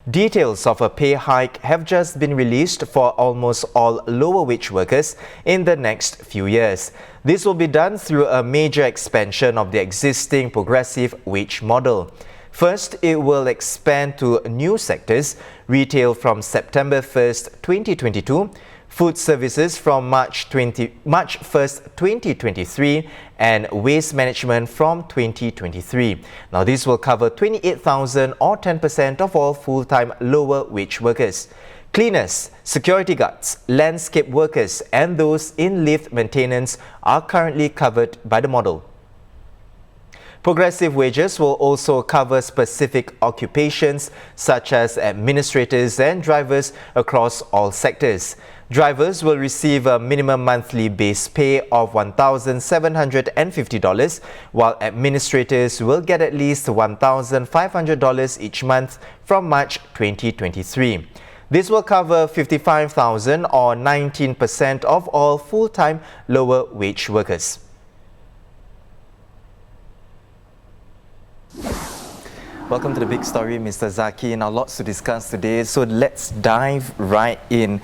Details of a pay hike have just been released for almost all lower wage workers in the next few years. This will be done through a major expansion of the existing progressive wage model. First, it will expand to new sectors: retail from September 1st, 2022, food services from March 1st, 2023, and waste management from 2023. Now, this will cover 28,000 or 10% of all full-time lower wage workers. Cleaners, security guards, landscape workers, and those in lift maintenance are currently covered by the model. Progressive wages will also cover specific occupations such as administrators and drivers across all sectors. Drivers will receive a minimum monthly base pay of $1,750, while administrators will get at least $1,500 each month from March 2023. This will cover 55,000 or 19% of all full-time lower wage workers. Welcome to The Big Story, Mr. Zaki. Now, lots to discuss today, so let's dive right in.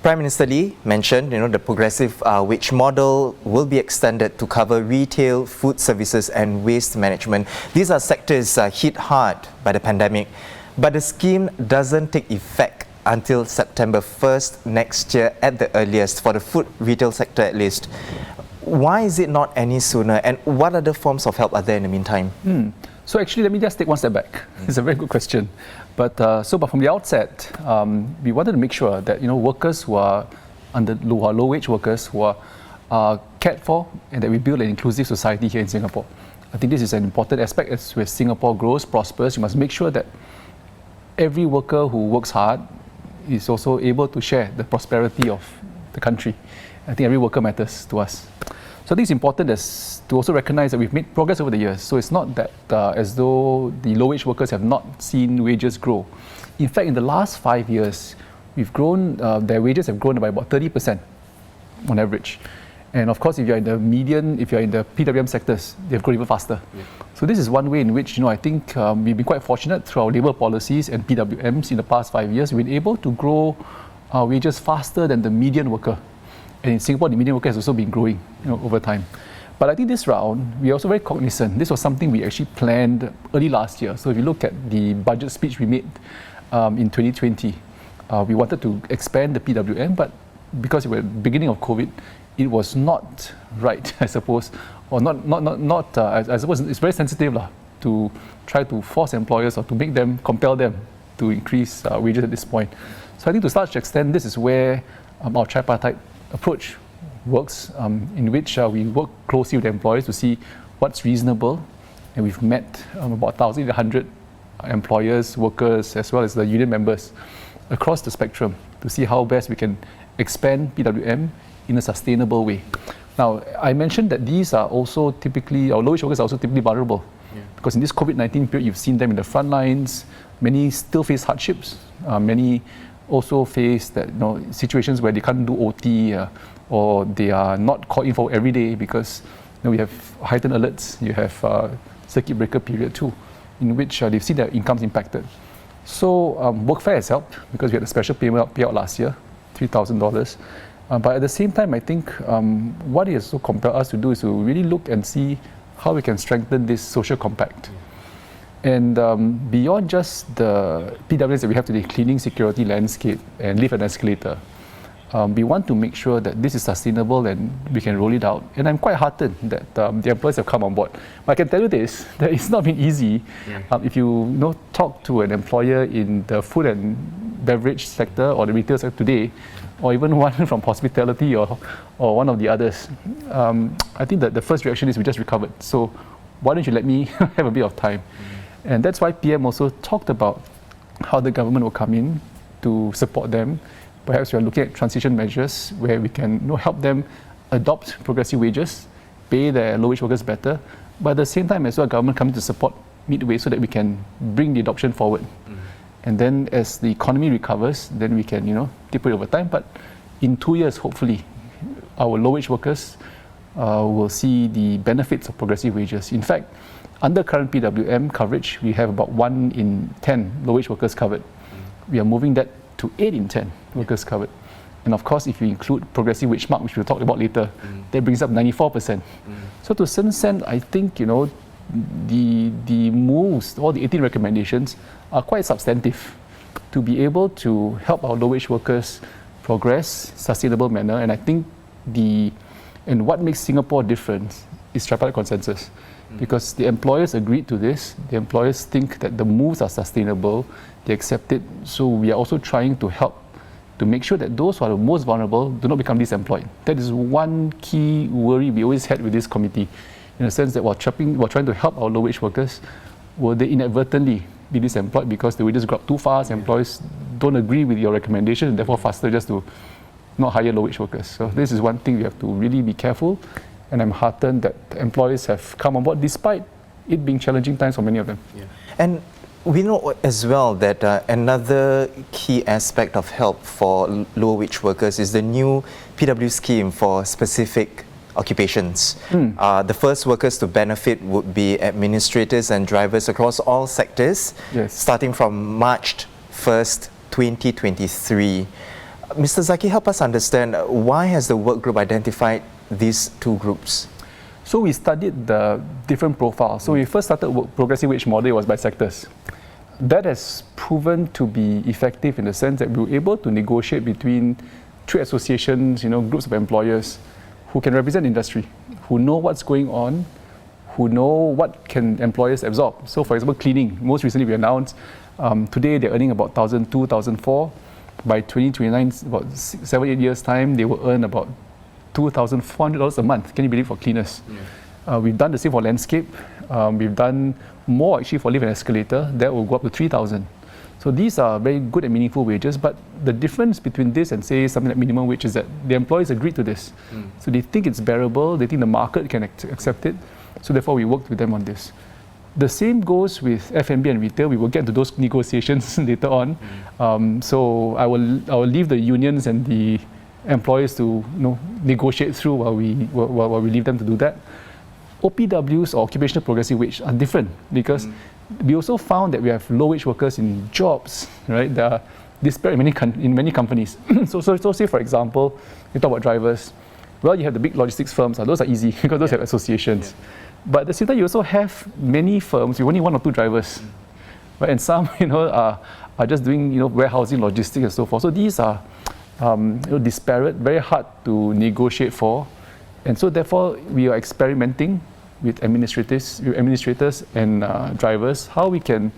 Prime Minister Lee mentioned, the progressive wage model will be extended to cover retail, food services and waste management. These are sectors hit hard by the pandemic, but the scheme doesn't take effect until September 1st next year at the earliest, for the food retail sector at least. Why is it not any sooner, and what other forms of help are there in the meantime? So actually, let me just take one step back. It's a very good question. But from the outset, we wanted to make sure that workers who are low wage workers who are cared for, and that we build an inclusive society here in Singapore. I think this is an important aspect. As Singapore grows, prospers, you must make sure that every worker who works hard is also able to share the prosperity of the country. I think every worker matters to us. So I think it's important to also recognize that we've made progress over the years. So it's not that as though the low-wage workers have not seen wages grow. In fact, in the last 5 years, we've grown, their wages have grown by about 30% on average. And of course, if you're in the median, if you're in the PWM sectors, they've grown even faster. Yeah. So this is one way in which, I think we've been quite fortunate through our labour policies and PWMs in the past 5 years. We've been able to grow our wages faster than the median worker. And in Singapore, the median worker has also been growing over time. But I think this round, we are also very cognizant. This was something we actually planned early last year. So if you look at the budget speech we made in 2020, we wanted to expand the PWM, but because we were at the beginning of COVID, it was not right, I suppose, or I suppose it's very sensitive to try to force employers or to compel them to increase wages at this point. So I think to such extent, this is where our tripartite approach works, in which we work closely with employers to see what's reasonable, and we've met about 1,800 employers, workers, as well as the union members across the spectrum to see how best we can expand PWM in a sustainable way. Now, I mentioned that these are also typically, our low-wage workers are also typically vulnerable, because in this COVID-19 period, you've seen them in the front lines. Many still face hardships. Many also face situations where they can't do OT or they are not called in for every day because we have heightened alerts. You have circuit breaker period too, in which they've seen their incomes impacted. So workfare has helped because we had a special payout last year, $3,000. But at the same time, I think what it has so compelled us to do is to really look and see how we can strengthen this social compact. And beyond just the PWs that we have today, cleaning, security, landscape, and lift and escalator, we want to make sure that this is sustainable and we can roll it out. And I'm quite heartened that the employees have come on board. But I can tell you this, that it's not been easy. If you talk to an employer in the food and beverage sector or the retail sector today, or even one from hospitality or one of the others, I think that the first reaction is we just recovered. So why don't you let me have a bit of time? And that's why PM also talked about how the government will come in to support them. Perhaps we are looking at transition measures where we can help them adopt progressive wages, pay their low-wage workers better, but at the same time as well, government coming to support midway so that we can bring the adoption forward. And then as the economy recovers, then we can, taper it over time. But in 2 years, hopefully, our low-wage workers will see the benefits of progressive wages. In fact, Under current PWM coverage, we have about 1 in 10 low-wage workers covered. We are moving that to 8 in 10 workers covered. And of course, if you include progressive wage mark, which we'll talk about later, that brings up 94%. So to a certain extent, I think, the moves, all the 18 recommendations are quite substantive to be able to help our low-wage workers progress sustainable manner. And I think what makes Singapore different is tripartite consensus. Because the employers agreed to this, the employers think that the moves are sustainable, they accept it. So we are also trying to help to make sure that those who are the most vulnerable do not become disemployed. That is one key worry we always had with this committee, in the sense that while trying to help our low-wage workers, will they inadvertently be disemployed because the wages go up too fast, employers don't agree with your recommendation, and therefore faster just to not hire low-wage workers. So this is one thing we have to really be careful, and I'm heartened that employers have come on board despite it being challenging times for many of them. And we know as well that another key aspect of help for low-wage workers is the new PW scheme for specific occupations. The first workers to benefit would be administrators and drivers across all sectors, starting from March 1st, 2023. Mr. Zaki, help us understand, why has the work group identified these two groups? So we studied the different profiles. So we first started progressive wage model, it was by sectors. That has proven to be effective in the sense that we were able to negotiate between trade associations, groups of employers who can represent industry, who know what's going on, who know what can employers absorb. So for example, cleaning, most recently we announced, today they're earning about 1,200, 1,400. By 2029, about 7-8 years time, they will earn about $2,400 a month. Can you believe, for cleaners? We've done the same for landscape. We've done more actually for lift and escalator. That will go up to 3,000. So these are very good and meaningful wages. But the difference between this and say something like minimum wage is that the employees agreed to this. So they think it's bearable. They think the market can accept it. So therefore, we worked with them on this. The same goes with F&B and retail. We will get into those negotiations later on. So I will leave the unions and the employers to negotiate through while we leave them to do that. OPWs, or occupational progressive wage, are different because we also found that we have low-wage workers in jobs, right? They are disparate in many companies. so say, for example, you talk about drivers. Well, you have the big logistics firms. Those are easy because those have associations. But at the same time, you also have many firms with only 1 or 2 drivers, right? And some, are just doing, warehousing, logistics, and so forth. So these are, disparate, very hard to negotiate for, and so therefore we are experimenting with administrators and drivers how we can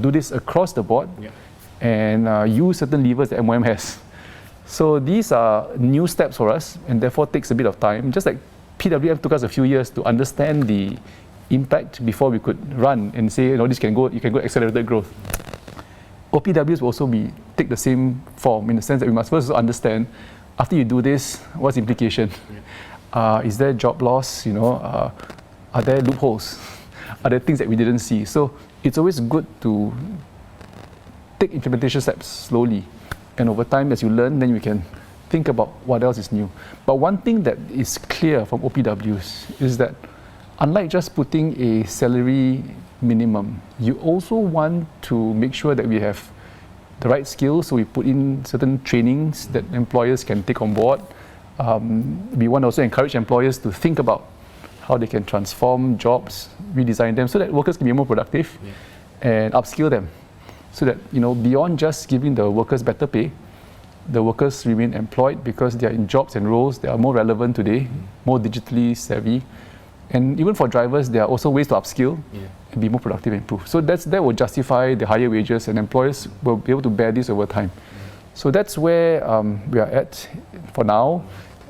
do this across the board and use certain levers that MOM has. So these are new steps for us, and therefore takes a bit of time. Just like PWM took us a few years to understand the impact before we could run and say, this you can go accelerated growth. OPWs will also take the same form, in the sense that we must first understand, after you do this, what's the implication? Is there job loss? Are there loopholes? Are there things that we didn't see? So it's always good to take implementation steps slowly, and over time, as you learn, then you can think about what else is new. But one thing that is clear from OPWs is that, unlike just putting a salary minimum, you also want to make sure that we have the right skills. So we put in certain trainings that employers can take on board. We want to also encourage employers to think about how they can transform jobs, redesign them so that workers can be more productive and upskill them. So that, beyond just giving the workers better pay, the workers remain employed because they are in jobs and roles that are more relevant today, more digitally savvy. And even for drivers, there are also ways to upskill and be more productive and improve. So that will justify the higher wages, and employers will be able to bear this over time. So that's where we are at for now.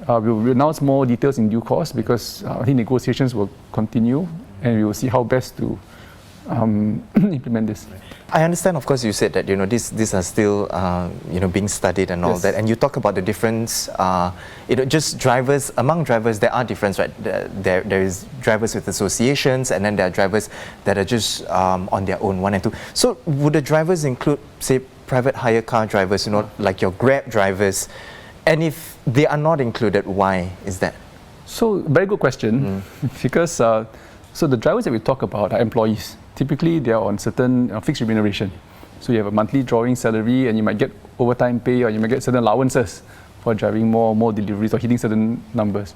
We will announce more details in due course, because I think negotiations will continue, and we will see how best to implement this. I understand, of course, you said that these are still being studied and all that, and you talk about the difference. Just drivers, among drivers, there are differences, right? There is drivers with associations, and then there are drivers that are just on their own, 1 and 2. So would the drivers include, say, private hire car drivers, like your Grab drivers? And if they are not included, why is that? So very good question, because So the drivers that we talk about are employees. Typically, they are on certain fixed remuneration. So you have a monthly drawing salary, and you might get overtime pay, or you might get certain allowances for driving more deliveries or hitting certain numbers.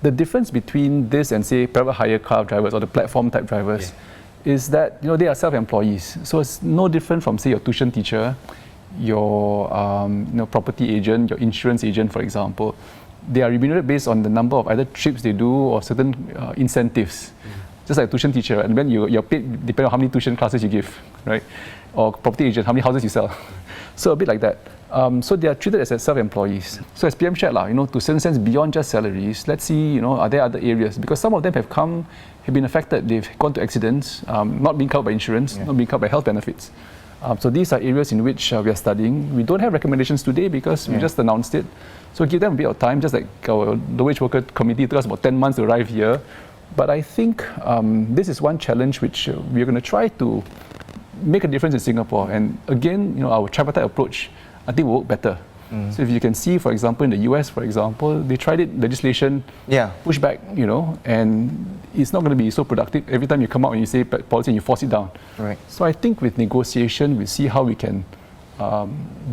The difference between this and, say, private hire car drivers or the platform type drivers is that they are self-employees. So it's no different from, say, your tuition teacher, your property agent, your insurance agent, for example. They are remunerated based on the number of either trips they do or certain incentives. Just like a tuition teacher, right? And then you're paid depending on how many tuition classes you give, right? Or property agent, how many houses you sell. So a bit like that. So they are treated as self-employees. So as PM shared, to a certain sense, beyond just salaries, let's see, are there other areas? Because some of them have been affected. They've gone to accidents, not being covered by insurance, not being covered by health benefits. So these are areas in which we are studying. We don't have recommendations today because we just announced it. So give them a bit of time, just like our low-wage worker committee took us about 10 months to arrive here. But I think this is one challenge which we're going to try to make a difference in Singapore. And again, our tripartite approach, I think, will work better. So if you can see, for example, in the US, for example, they tried it, legislation, pushback, and it's not going to be so productive every time you come out and you say policy and you force it down. Right. So I think with negotiation, we see how we can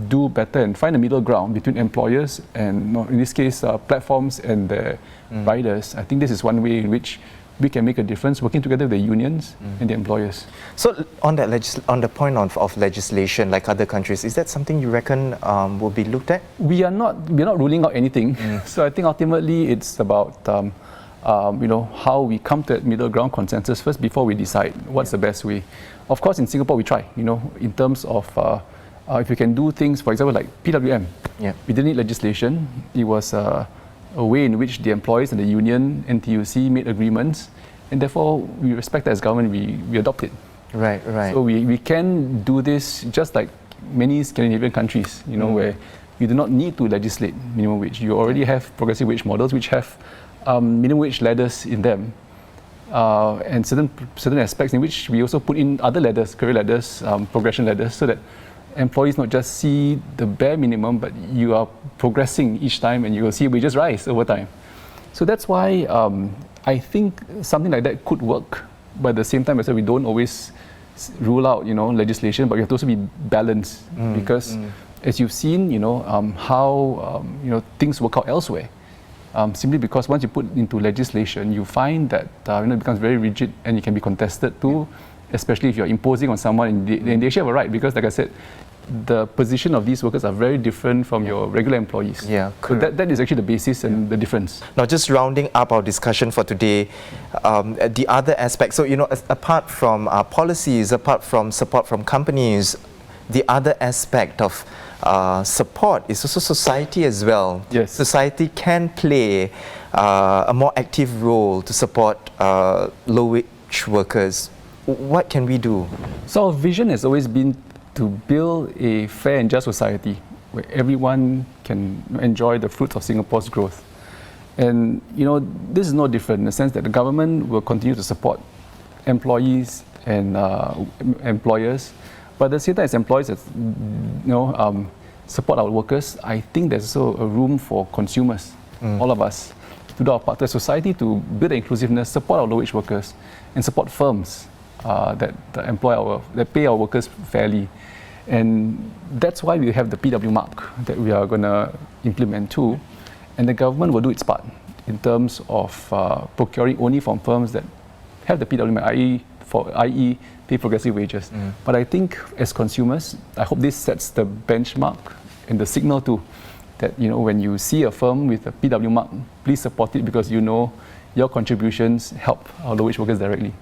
do better and find a middle ground between employers and, in this case, platforms and their riders. I think this is one way in which we can make a difference working together with the unions and the employers. So on the point of legislation, like other countries, is that something you reckon will be looked at? We're not ruling out anything. So I think ultimately it's about how we come to that middle ground consensus first before we decide what's the best way. Of course, in Singapore we try. In terms of if we can do things, for example, like PWM. We didn't need legislation. It was a way in which the employees and the union, NTUC, made agreements, and therefore we respect that as government, we adopt it. Right. So we can do this just like many Scandinavian countries, where you do not need to legislate minimum wage. You already have progressive wage models which have minimum wage ladders in them, and certain aspects in which we also put in other ladders, career ladders, progression ladders, so that employees not just see the bare minimum, but you are progressing each time and you will see wages rise over time. So that's why I think something like that could work, but at the same time, I said we don't always rule out legislation, but we have to also be balanced because as you've seen, how things work out elsewhere. Simply because once you put into legislation, you find that it becomes very rigid and it can be contested too, especially if you're imposing on someone and they actually have a right, because like I said, the position of these workers are very different from your regular employees. So that is actually the basis and the difference. Now, just rounding up our discussion for today, the other aspect, so apart from policies, apart from support from companies, the other aspect of support is also society as well. Society can play a more active role to support low-wage workers. What can we do? So our vision has always been to build a fair and just society where everyone can enjoy the fruits of Singapore's growth. And this is no different in the sense that the government will continue to support employees and employers, but at the same time as employees support our workers, I think there's also a room for consumers, all of us, to do our part to society to build inclusiveness, support our low-wage workers, and support firms that pay our workers fairly. And that's why we have the PW mark that we are going to implement too. And the government will do its part in terms of procuring only from firms that have the PW mark, i.e. pay progressive wages. But I think as consumers, I hope this sets the benchmark and the signal too, that when you see a firm with a PW mark, please support it because your contributions help our low-wage workers directly.